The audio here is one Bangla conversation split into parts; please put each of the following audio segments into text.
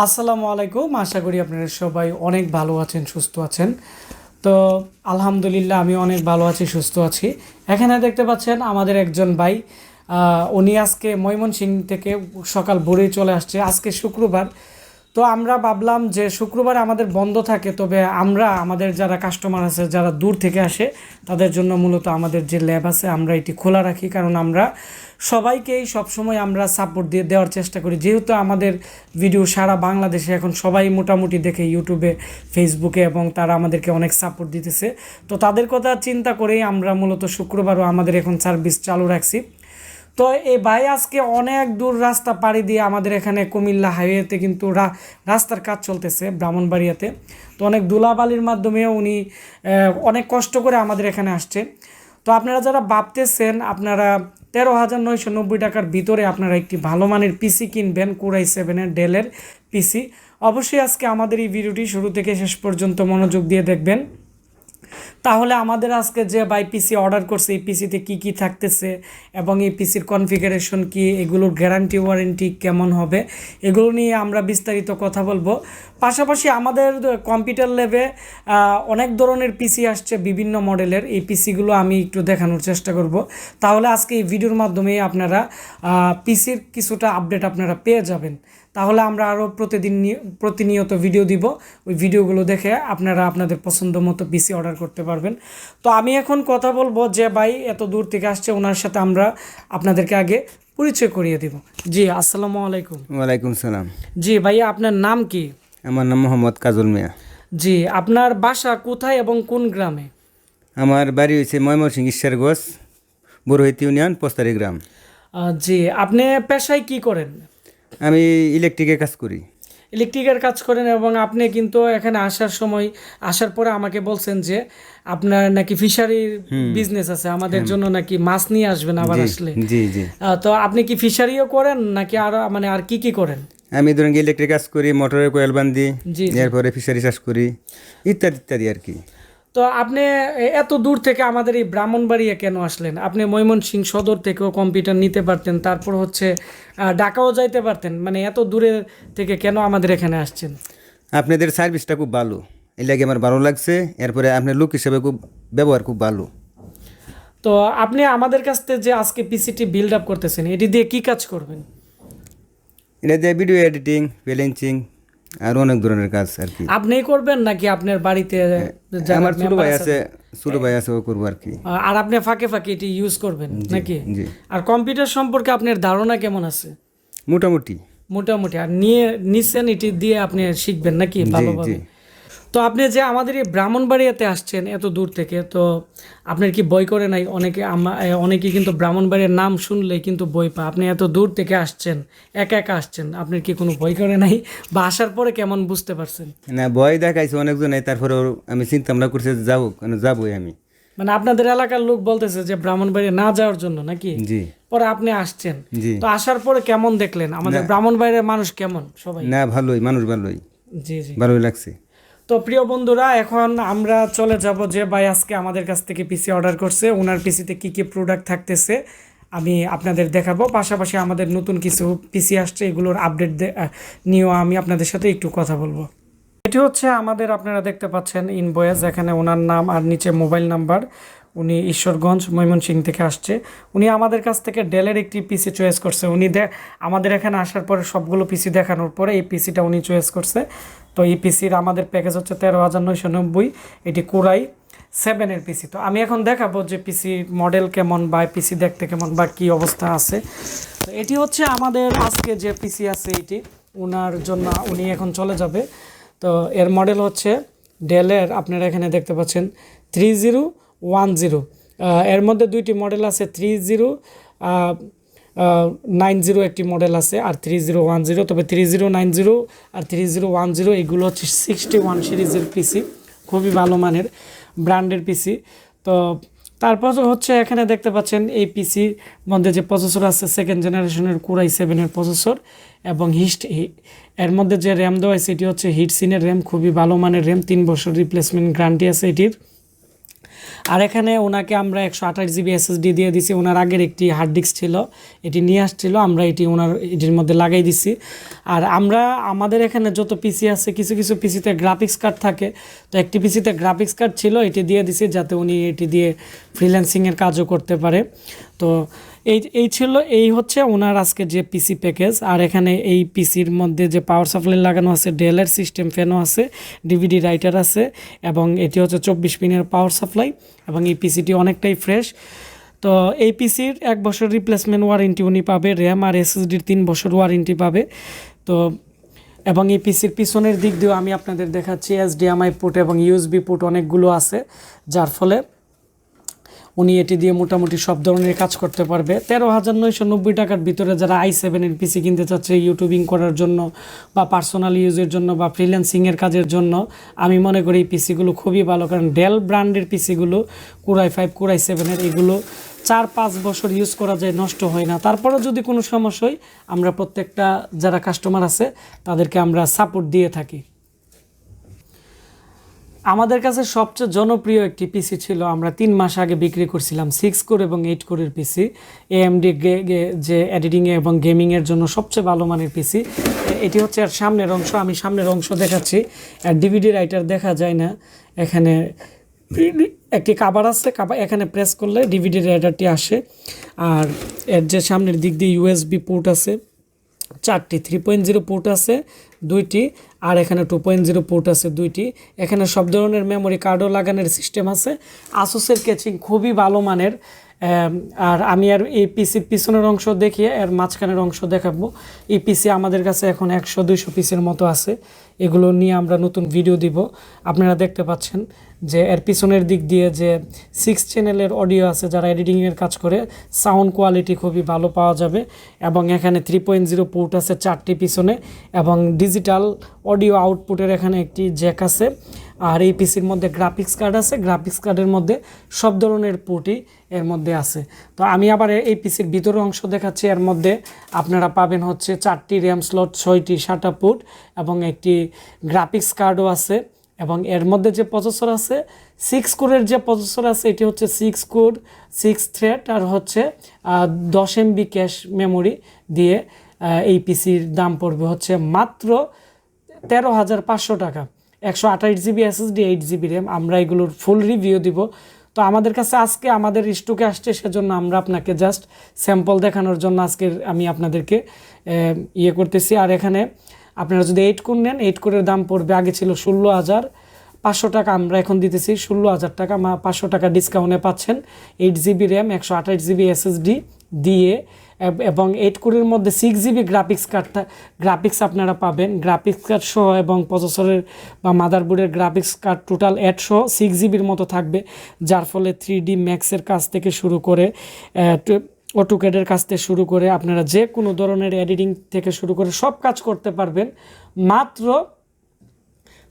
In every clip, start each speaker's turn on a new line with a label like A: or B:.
A: আসসালামু আলাইকুম। আশা করি আপনারা সবাই অনেক ভালো আছেন, সুস্থ আছেন। তো আলহামদুলিল্লাহ আমি অনেক ভালো আছি, সুস্থ আছি। এখানে দেখতে পাচ্ছেন আমাদের একজন ভাই, উনি আজকে ময়মনসিংহ থেকে সকাল ভোরেই চলে আসছে। আজকে শুক্রবার, তো আমরা ভাবলাম যে শুক্রবার আমাদের বন্ধ থাকে, তবে আমরা আমাদের যারা কাস্টমার আছে, যারা দূর থেকে আসে, তাদের জন্য মূলত আমাদের যে ল্যাব আছে আমরা এটি খোলা রাখি। কারণ আমরা সবাইকেই সবসময় আমরা সাপোর্ট দিয়ে দেওয়ার চেষ্টা করি, যেহেতু আমাদের ভিডিও সারা বাংলাদেশে এখন সবাই মোটামুটি দেখে ইউটিউবে, ফেসবুকে, এবং তারা আমাদেরকে অনেক সাপোর্ট দিতেছে। তো তাদের কথা চিন্তা করেই আমরা মূলত শুক্রবারও আমাদের এখন সার্ভিস চালু রাখছি। তো এই ভাই আজকে অনেক দূর রাস্তা পাড়ি দিয়ে আমাদের এখানে কুমিল্লা হাইওয়েতে কিন্তু রাস্তার কাজ চলতেছে ব্রাহ্মণবাড়িয়াতে। তো অনেক ধুলাবালির মাধ্যমে উনি অনেক কষ্ট করে আমাদের এখানে আসছে। তো আপনারা যারা ভাবতেছেন আপনারা 13,990 টাকার ভিতরে আপনারা একটি ভালো মানের পিসি কিনবেন, কোরাই 7-এর ডেলের পিসি, অবশ্যই আজকে আমাদের এই ভিডিওটি শুরু থেকে শেষ পর্যন্ত মনোযোগ দিয়ে দেখবেন। তাহলে আমাদের আজকে যে বাই পিসি অর্ডার করছে, এই পিসিতে কি কি থাকতেছে এবং এই পিসির কনফিগারেশন কি, এগুলোর গ্যারান্টি ওয়ারেন্টি কেমন হবে, এগুলো নিয়ে আমরা বিস্তারিত কথা বলবো। পাশাপাশি আমাদের কম্পিউটার ল্যাবে অনেক ধরনের পিসি আসছে, বিভিন্ন মডেলের। এই পিসিগুলো আমি একটু দেখানোর চেষ্টা করব। তাহলে আজকে এই ভিডিওর মাধ্যমে আপনারা পিসির কিছুটা আপডেট আপনারা পেয়ে যাবেন। তাহলে আমরা আরও প্রতিনিয়ত ভিডিও দিব, ওই ভিডিওগুলো দেখে আপনারা আপনাদের পছন্দ মতো পিসি অর্ডার করতে পারবেন। তো আমি এখন কথা বলবো যে ভাই এত দূর থেকে আসছে, ওনার সাথে আমরা আপনাদেরকে আগে পরিচয় করিয়ে দিব। জি, আসসালামু আলাইকুম।
B: ওয়ালাইকুম সালাম।
A: জি ভাইয়া, আপনার নাম কি?
B: আমার নাম মোহাম্মদ কাজল মিয়া।
A: জি, আপনার বাসা কোথায় এবং কোন গ্রামে?
B: আমার বাড়ি হয়েছে ময়মনসিংহ ঈশ্বরগঞ্জ, বড়হিত ইউনিয়ন, পোস্তারি গ্রাম।
A: জি, আপনি পেশায় কি করেন?
B: আমি ইলেকট্রিকের কাজ করি।
A: ইলেকট্রিকের কাজ করেন, এবং আপনি কিন্তু এখানে আসার পরে আমাকে বলছেন যে আপনার নাকি ফিশারির বিজনেস আছে, আমাদের জন্য নাকি মাছ নিয়ে আসবেন আবার আসলে।
B: জি জি।
A: তো আপনি কি ফিশারিও করেন নাকি আর মানে আর কি কি করেন?
B: আমি ধরেন ইলেকট্রিক কাজ করি, মোটরের কোয়েল বান্ধি,
A: জি।
B: এরপরে ফিশারি চাষ করি, ইত্যাদি ইত্যাদি আর কি।
A: তো আপনি এত দূর থেকে আমাদের এই ব্রাহ্মণবাড়িয়া কেন আসলেন? আপনি ময়মনসিংহ সদর থেকেও কম্পিউটার নিতে পারতেন, তারপর হচ্ছে ঢাকাও যাইতে পারতেন, মানে এত দূরে থেকে কেন আমাদের এখানে আসছেন?
B: আপনাদের সার্ভিসটা খুব ভালো, এই লাগে আমার ভালো লাগছে। এরপরে আপনার লোক হিসেবে খুব ব্যবহার খুব ভালো।
A: তো আপনি আমাদের কাছ থেকে যে আজকে পিসিটি বিল্ড আপ করতেছেন, এটি দিয়ে কি কাজ করবেন?
B: এটা দিয়ে ভিডিও এডিটিং, ফ্রিল্যান্সিং আর অনেক ধরনের কাজ আর কি।
A: আপনিই করবেন নাকি আপনার বাড়িতে যারা
B: আমার ছোট
A: member
B: ভাই আছে, ছোট ভাই আছে, ও করবো আর কি।
A: আর আপনি ফাঁকে ফাঁকে এটি ইউজ করবেন নাকি?
B: জি।
A: আর কম্পিউটার সম্পর্কে আপনার ধারণা কেমন আছে?
B: মোটামুটি।
A: মোটামুটি। আর নিচ্ছেন, এটি দিয়ে আপনি শিখবেন নাকি ভালোভাবে?
B: জি।
A: তো আপনি যে আমাদের এই ব্রাহ্মণবাড়িয়াতে আসছেন এত দূর থেকে, তো আপনার কি ভয় করে নাই? অনেকে কিন্তু ব্রাহ্মণবাড়িয়ার নাম শুনলেই কিন্তু ভয় পায়। আপনি এত দূর থেকে আসছেন, একা একা আসছেন, আপনার কি কোনো ভয় করে নাই? বা আসার পরে কেমন বুঝতে পারছেন?
B: না, ভয় দেখাইছে অনেকজনে, তারপরে আমি চিন্তা ভাবনা করছি যাবো, যাবোই আমি।
A: মানে আপনাদের এলাকার লোক বলতেছে যে ব্রাহ্মণবাড়িয়া না যাওয়ার জন্য নাকি?
B: জি।
A: পরে আপনি আসছেন,
B: জি।
A: তো আসার পরে কেমন দেখলেন? আমাদের ব্রাহ্মণবাড়িয়ার মানুষ কেমন সবাই?
B: না, ভালোই, মানুষ ভালোই।
A: জি জি।
B: ভালোই লাগছে।
A: তো প্রিয় বন্ধুরা, এখন আমরা চলে যাব যে ভাই আজকে আমাদের কাছ থেকে পিসি অর্ডার করছে, ওনার পিসিতে কি কি প্রোডাক্ট থাকতেছে আমি আপনাদের দেখাবো। পাশাপাশি আমাদের নতুন কিছু পিসি আসছে, এগুলোর আপডেট নিয়েও আমি আপনাদের সাথে একটু কথা বলবো। এটি হচ্ছে আমাদের, আপনারা দেখতে পাচ্ছেন ইনভয়েস, এখানে ওনার নাম আর নিচে মোবাইল নাম্বার। উনি ঈশ্বরগঞ্জ ময়মনসিংহ থেকে আসছে। উনি আমাদের কাছ থেকে ডেলের একটি পিসি চয়েস করছে। উনি আমাদের এখানে আসার পরে সবগুলো পিসি দেখানোর পরে এই পিসিটা উনি চয়েস করছে। তো এই পিসির আমাদের প্যাকেজ হচ্ছে 13,990। এটি কোরাই 7-এর পিসি। তো আমি এখন দেখাবো যে পিসি মডেল কেমন বা পিসি দেখতে কেমন বা কী অবস্থা আছে। তো এটি হচ্ছে আমাদের আজকে যে পিসি আছে, এটি ওনার জন্য উনি এখন চলে যাবে। তো এর মডেল হচ্ছে ডেলের, আপনারা এখানে দেখতে পাচ্ছেন 3010। এর মধ্যে দুইটি মডেল আছে, 3090 একটি মডেল আছে আর 3010। তবে 3090 আর 3010 এগুলো হচ্ছে 61 সিরিজের পিসি, খুবই ভালো মানের ব্র্যান্ডের পিসি। তো তারপর হচ্ছে এখানে দেখতে পাচ্ছেন এই পিসির মধ্যে যে প্রসেসর আছে, 2nd জেনারেশনের কোরাই 7-এর প্রসেসর, এবং এর মধ্যে যে র্যাম দেওয়া আছে এটি হচ্ছে হিটসিনের র্যাম, খুবই ভালো মানের র্যাম, 3 বছর রিপ্লেসমেন্ট গ্যারান্টি আছে এটির। আর এখানে ওনাকে আমরা 128 GB SSD দিয়ে দিছি। ওনার আগের একটি হার্ড ডিস্ক ছিল, এটি নিয়ে আসছিল, আমরা এটি ওনার এটির মধ্যে লাগাই দিছি। আর আমরা আমাদের এখানে যত পিসি আছে, কিছু কিছু পিসিতে গ্রাফিক্স কার্ড থাকে, তো একটি পিসিতে গ্রাফিক্স কার্ড ছিল, এটি দিয়ে দিছি যাতে উনি এটি দিয়ে ফ্রিল্যান্সিংয়ের কাজও করতে পারে। তো এই হচ্ছে ওনার আজকে যে পিসি প্যাকেজ। আর এখানে এই পিসির মধ্যে যে পাওয়ার সাপ্লাই লাগানো আছে, ডেলের সিস্টেম ফ্যানও আছে, ডিভিডি রাইটার আছে, এবং এটি হচ্ছে 24 পিনের পাওয়ার সাপ্লাই, এবং এই পিসিটি অনেকটাই ফ্রেশ। তো এই পিসির 1 বছর রিপ্লেসমেন্ট ওয়ারেন্টি উনি পাবে, র্যাম আর এসএসডির 3 বছর ওয়ারেন্টি পাবে। তো এবং এই পিসির পিছনের দিক দিয়েও আমি আপনাদের দেখাচ্ছি HDMI পোর্ট এবং USB পোর্ট অনেকগুলো আছে, যার ফলে উনি এটি দিয়ে মোটামুটি সব ধরনের কাজ করতে পারবে। 13,990 টাকার ভিতরে যারা i7-এর পিসি কিনতে চাচ্ছে ইউটিউবিং করার জন্য বা পার্সোনাল ইউজের জন্য বা ফ্রিল্যান্সিংয়ের কাজের জন্য, আমি মনে করি এই পিসিগুলো খুবই ভালো। কারণ ডেল ব্র্যান্ডের পিসিগুলো Core i5 Core i7-এর এগুলো 4-5 বছর ইউজ করা যায়, নষ্ট হয় না। তারপরেও যদি কোনো সমস্যা হয়, আমরা প্রত্যেকটা যারা কাস্টমার আছে তাদেরকে আমরা সাপোর্ট দিয়ে থাকি। আমাদের কাছে সবচেয়ে জনপ্রিয় একটি পিসি ছিল, আমরা 3 মাস আগে বিক্রি করছিলাম 6 কোর এবং 8 কোরের পিসি, AMD যে এডিটিংয়ে এবং গেমিংয়ের জন্য সবচেয়ে ভালো মানের পিসি। এটি হচ্ছে এর সামনের অংশ, আমি সামনের অংশ দেখাচ্ছি। আর ডিভিডি রাইটার দেখা যায় না, এখানে একটি কাভার আছে, এখানে প্রেস করলে ডিভিডি রাইটারটি আসে। আর এর যে সামনের দিক দিয়ে USB পোর্ট আছে 4টি, 3.0 পোর্ট আছে 2টি, আর এখানে 2.0 পোর্ট আছে 2টি। এখানে সব ধরনের মেমোরি কার্ডও লাগানোর সিস্টেম আছে। আসুসের কেচিং খুবই ভালো মানের। আর আমি আর এই পিসির পিছনের অংশ দেখিয়ে এর মাঝখানের অংশ দেখাবো। এই পিসি আমাদের কাছে এখন 100-200 পিসের মতো আছে, এগুলো নিয়ে আমরা নতুন ভিডিও দিব। আপনারা দেখতে পাচ্ছেন যে এর পিছনের দিক দিয়ে যে 6 চ্যানেলের অডিও আছে, যারা এডিটিংয়ের কাজ করে সাউন্ড কোয়ালিটি খুবই ভালো পাওয়া যাবে। এবং এখানে 3.0 পোর্ট আছে 4টি পিছনে, এবং ডিজিটাল অডিও আউটপুটের এখানে একটি জ্যাক আছে। আর এই পিসির মধ্যে গ্রাফিক্স কার্ড আছে, গ্রাফিক্স কার্ডের মধ্যে সব ধরনের পোর্টই এর মধ্যে আছে। তো আমি আবার এই পিসির ভিতরের অংশ দেখাচ্ছি। এর মধ্যে আপনারা পাবেন হচ্ছে 4টি র্যাম স্লট, 6টি SATA পোর্ট, এবং একটি গ্রাফিক্স কার্ডও আছে। এবং এর মধ্যে যে প্রসেসর আছে 6 কোরের যে প্রসেসর আছে, এটি হচ্ছে 6 কোর 6 থ্রেড, আর হচ্ছে 10 MB ক্যাশ মেমোরি দিয়ে এই পিসির দাম পড়বে হচ্ছে মাত্র 13,500 টাকা। 128 GB SSD, 8 GB র্যাম। আমরা এগুলোর ফুল রিভিউ দিব। তো আমাদের কাছে আজকে আমাদের স্টকে আসছে, সেজন্য আমরা আপনাকে জাস্ট স্যাম্পল দেখানোর জন্য আজকে আমি আপনাদেরকে করতেছি। আর এখানে আপনারা যদি 8 কোর নেন, 8 কোরের দাম পড়বে, আগে ছিল 16,500 টাকা, আমরা এখন দিতেছি 16,000 টাকা, 500 টাকা ডিসকাউন্টে পাচ্ছেন 8 GB র্যাম 128 GB SSD দিয়ে। এবং 8 কোরের মধ্যে 6 GB গ্রাফিক্স আপনারা পাবেন, গ্রাফিক্স কার্ড সহ, এবং প্রসেসরের বা মাদারবোর্ডের গ্রাফিক্স কার্ড টোটাল অ্যাড সহ 6 GBর মতো থাকবে, যার ফলে 3D ম্যাক্সের কাজ থেকে শুরু করে অটোক্যাডের কাজ থেকে শুরু করে আপনারা যে কোনো ধরনের এডিটিং থেকে শুরু করে সব কাজ করতে পারবেন মাত্র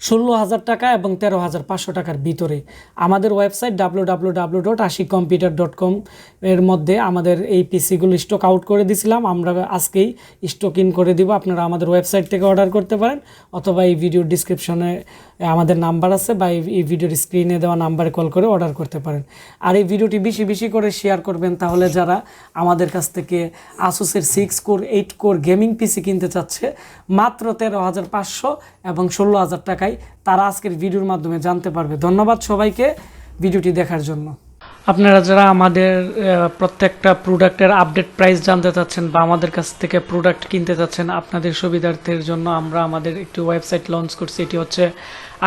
A: 16,000 টাকা এবং 13,500 টাকার ভিতরে। আমাদের ওয়েবসাইট www.ashikcomputer.com এর মধ্যে আমাদের এই পিসিগুলো স্টক আউট করে দিয়েছিলাম, আমরা আজকেই স্টক ইন করে দিব। আপনারা আমাদের ওয়েবসাইট থেকে অর্ডার করতে পারেন, অথবা এই ভিডিওর ডিসক্রিপশনে আমাদের নাম্বার আছে, বা এই ভিডিওর স্ক্রিনে দেওয়া নাম্বারে কল করে অর্ডার করতে পারেন। আর এই ভিডিওটি বেশি বেশি করে শেয়ার করবেন, তাহলে যারা আমাদের কাছ থেকে আসুসের 6 কোর 8 কোর গেমিং পিসি কিনতে চাচ্ছে মাত্র 13,500 এবং 16,000 টাকায়, তারা আজকের ভিডিওর মাধ্যমে জানতে পারবে। ধন্যবাদ সবাইকে ভিডিওটি দেখার জন্য। আপনারা যারা আমাদের প্রত্যেকটা প্রোডাক্টের আপডেট প্রাইস জানতে চাচ্ছেন বা আমাদের কাছ থেকে প্রোডাক্ট কিনতে চাচ্ছেন, আপনাদের সুবিধার্থের জন্য আমরা আমাদের একটি ওয়েবসাইট লঞ্চ করছি। এটি হচ্ছে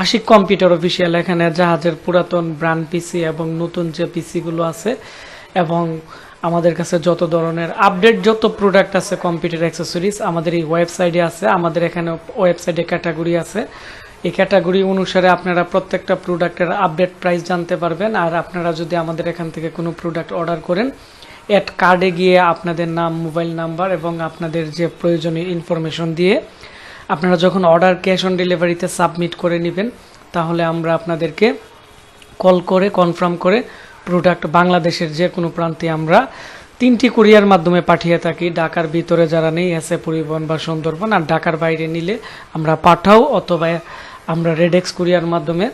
A: আশিক কম্পিউটার অফিসিয়াল। এখানে জাহাজের পুরাতন ব্র্যান্ড পিসি এবং নতুন যে পিসিগুলো আছে, এবং আমাদের কাছে যত ধরনের আপডেট যত প্রোডাক্ট আছে কম্পিউটার অ্যাক্সেসরিজ আমাদের এই ওয়েবসাইটে আছে। আমাদের এখানে ওয়েবসাইটে ক্যাটাগরি আছে, এই ক্যাটাগরি অনুসারে আপনারা প্রত্যেকটা প্রোডাক্টের আপডেট প্রাইস জানতে পারবেন। আর আপনারা যদি আমাদের এখান থেকে কোনো প্রোডাক্ট অর্ডার করেন, অ্যাড কার্ডে গিয়ে আপনাদের নাম, মোবাইল নাম্বার এবং আপনাদের যে প্রয়োজনীয় ইনফরমেশন দিয়ে আপনারা যখন অর্ডার ক্যাশ অন ডেলিভারিতে সাবমিট করে নেবেন, তাহলে আমরা আপনাদেরকে কল করে কনফার্ম করে প্রোডাক্ট বাংলাদেশের যে কোনো প্রান্তে আমরা 3টি কুরিয়ার মাধ্যমে পাঠিয়ে থাকি। ঢাকার ভিতরে যারা নেই এসএ পরিবহন বা সুন্দরবন, আর ঢাকার বাইরে নিলে আমরা পাঠাও, অথবা আমরা রেডেক্স কুরিয়ার মাধ্যমে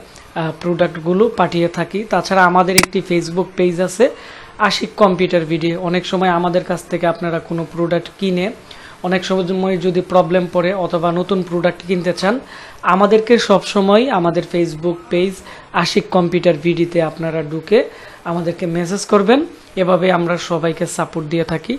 A: প্রোডাক্টগুলো পাঠিয়ে থাকি। তাছাড়া আমাদের একটি ফেসবুক পেজ আছে আশিক কম্পিউটার ভিডিও। অনেক সময় আমাদের কাছ থেকে আপনারা কোনো প্রোডাক্ট কিনে অনেক সময় যদি প্রবলেম পড়ে অথবা নতুন প্রোডাক্ট কিনতে চান, আমাদেরকে সবসময় আমাদের ফেসবুক পেজ আশিক কম্পিউটার ভিডিওতে আপনারা ঢুকে আমাদেরকে মেসেজ করবেন। এভাবে আমরা সবাইকে সাপোর্ট দিয়ে থাকি।